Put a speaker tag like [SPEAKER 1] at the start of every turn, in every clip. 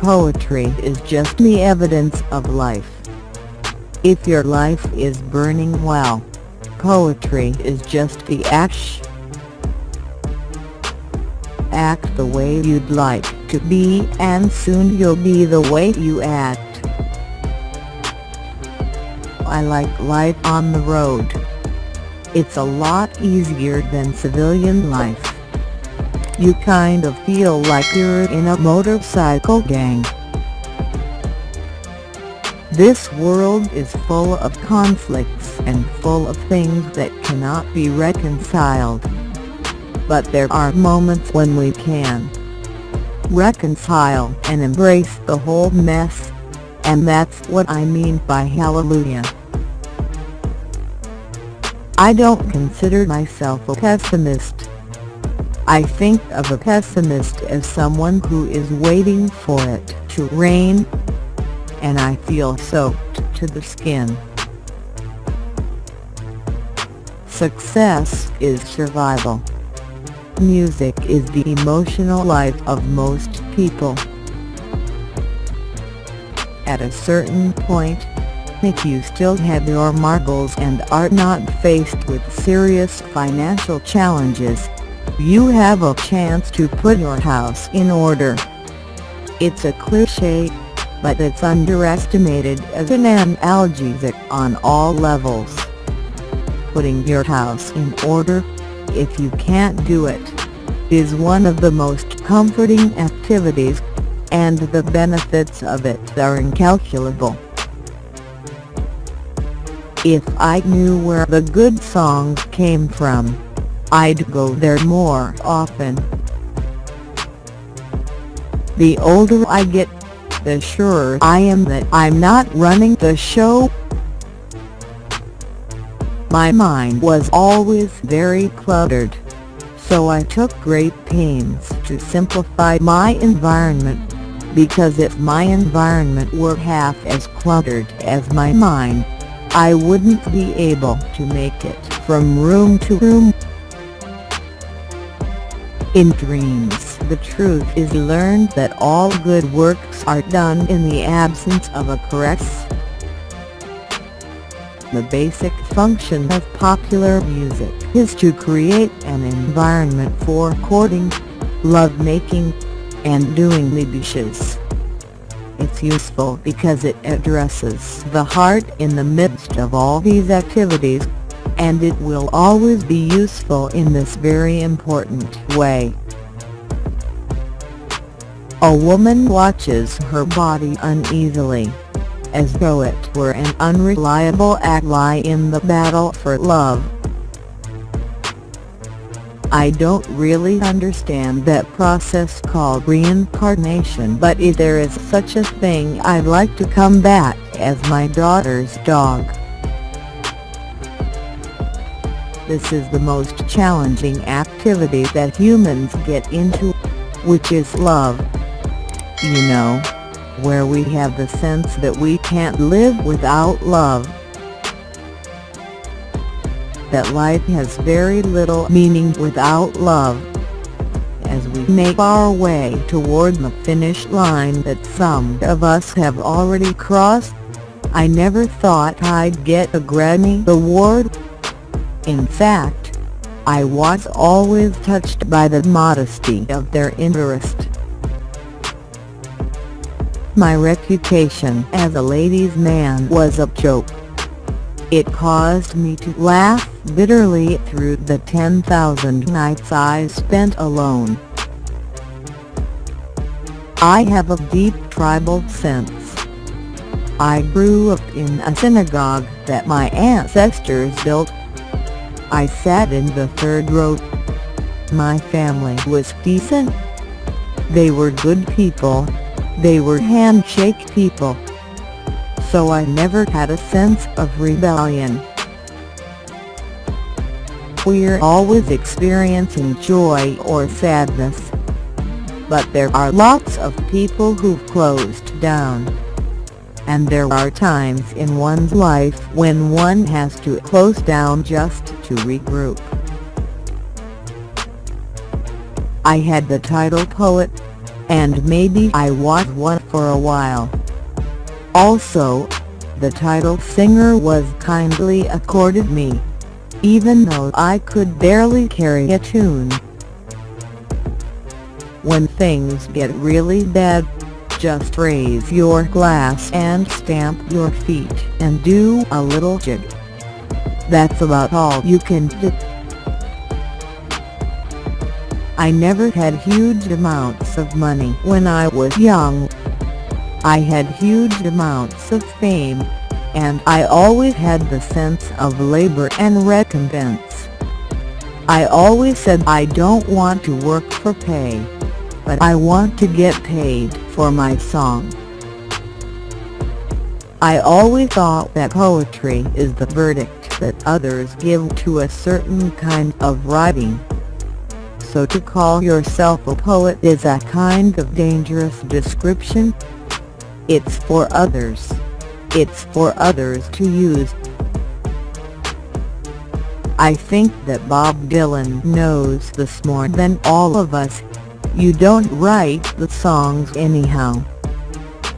[SPEAKER 1] Poetry is just the evidence of life. If your life is burning well, poetry is just the ash. Act the way you'd like to be, and soon you'll be the way you act. I like life on the road. It's a lot easier than civilian life. You kind of feel like you're in a motorcycle gang. This world is full of conflicts and full of things that cannot be reconciled. But there are moments when we can reconcile and embrace the whole mess, and that's what I mean by hallelujah. I don't consider myself a pessimist. I think of a pessimist as someone who is waiting for it to rain, and I feel soaked to the skin. Success is survival. Music is the emotional life of most people. At a certain point, if you still have your marbles and are not faced with serious financial challenges, you have a chance to put your house in order. It's a cliché, but it's underestimated as an analgesic on all levels. Putting your house in order, if you can't do it, is one of the most comforting activities, and the benefits of it are incalculable. If I knew where the good songs came from, I'd go there more often. The older I get, the surer I am that I'm not running the show. My mind was always very cluttered, so I took great pains to simplify my environment, because if my environment were half as cluttered as my mind, I wouldn't be able to make it from room to room. In dreams, the truth is learned that all good works are done in the absence of a caress. The basic function of popular music is to create an environment for courting, lovemaking, and doing the dishes. It's useful because it addresses the heart in the midst of all these activities, and it will always be useful in this very important way. A woman watches her body uneasily, as though it were an unreliable ally in the battle for love. I don't really understand that process called reincarnation, but if there is such a thing, I'd like to come back as my daughter's dog. This is the most challenging activity that humans get into, which is love. You know, where we have the sense that we can't live without love. That life has very little meaning without love. As we make our way toward the finish line that some of us have already crossed, I never thought I'd get a Grammy Award. In fact, I was always touched by the modesty of their interest. My reputation as a ladies' man was a joke. It caused me to laugh bitterly through the 10,000 nights I spent alone. I have a deep tribal sense. I grew up in a synagogue that my ancestors built. I sat in the third row. My family was decent. They were good people. They were handshake people. So I never had a sense of rebellion. We're always experiencing joy or sadness. But there are lots of people who've closed down. And there are times in one's life when one has to close down just to regroup. I had the title poet, and maybe I was one for a while. Also, the title singer was kindly accorded me, even though I could barely carry a tune. When things get really bad, just raise your glass and stamp your feet and do a little jig. That's about all you can do. I never had huge amounts of money when I was young. I had huge amounts of fame, and I always had the sense of labor and recompense. I always said I don't want to work for pay, but I want to get paid for my song. I always thought that poetry is the verdict that others give to a certain kind of writing. So to call yourself a poet is a kind of dangerous description. It's for others. It's for others to use. I think that Bob Dylan knows this more than all of us. You don't write the songs anyhow.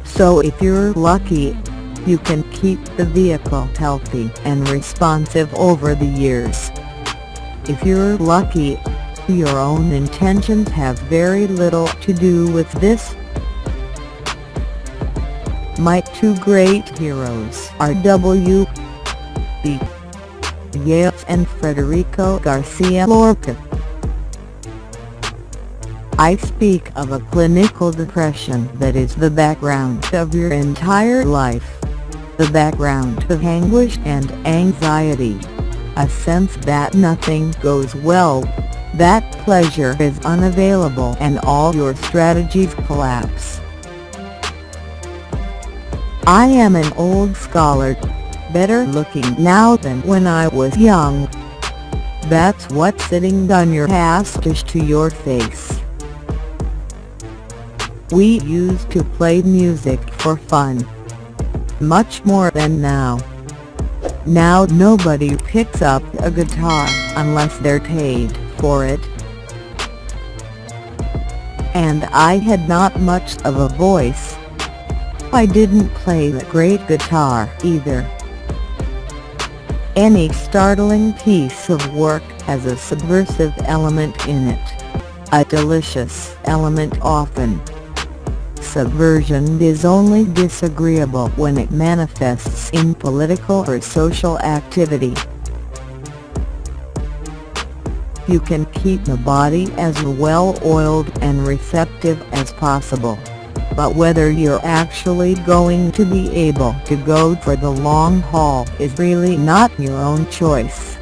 [SPEAKER 1] So if you're lucky, you can keep the vehicle healthy and responsive over the years. If you're lucky, your own intentions have very little to do with this. My two great heroes are W. B. Yeats and Federico Garcia Lorca. I speak of a clinical depression that is the background of your entire life, the background of anguish and anxiety, a sense that nothing goes well, that pleasure is unavailable and all your strategies collapse. I am an old scholar, better looking now than when I was young. That's what sitting on your pastiche to your face. We used to play music for fun, much more than now. Now nobody picks up a guitar unless they're paid for it. And I had not much of a voice. I didn't play the great guitar either. Any startling piece of work has a subversive element in it, a delicious element often. Subversion is only disagreeable when it manifests in political or social activity. You can keep the body as well-oiled and receptive as possible, but whether you're actually going to be able to go for the long haul is really not your own choice.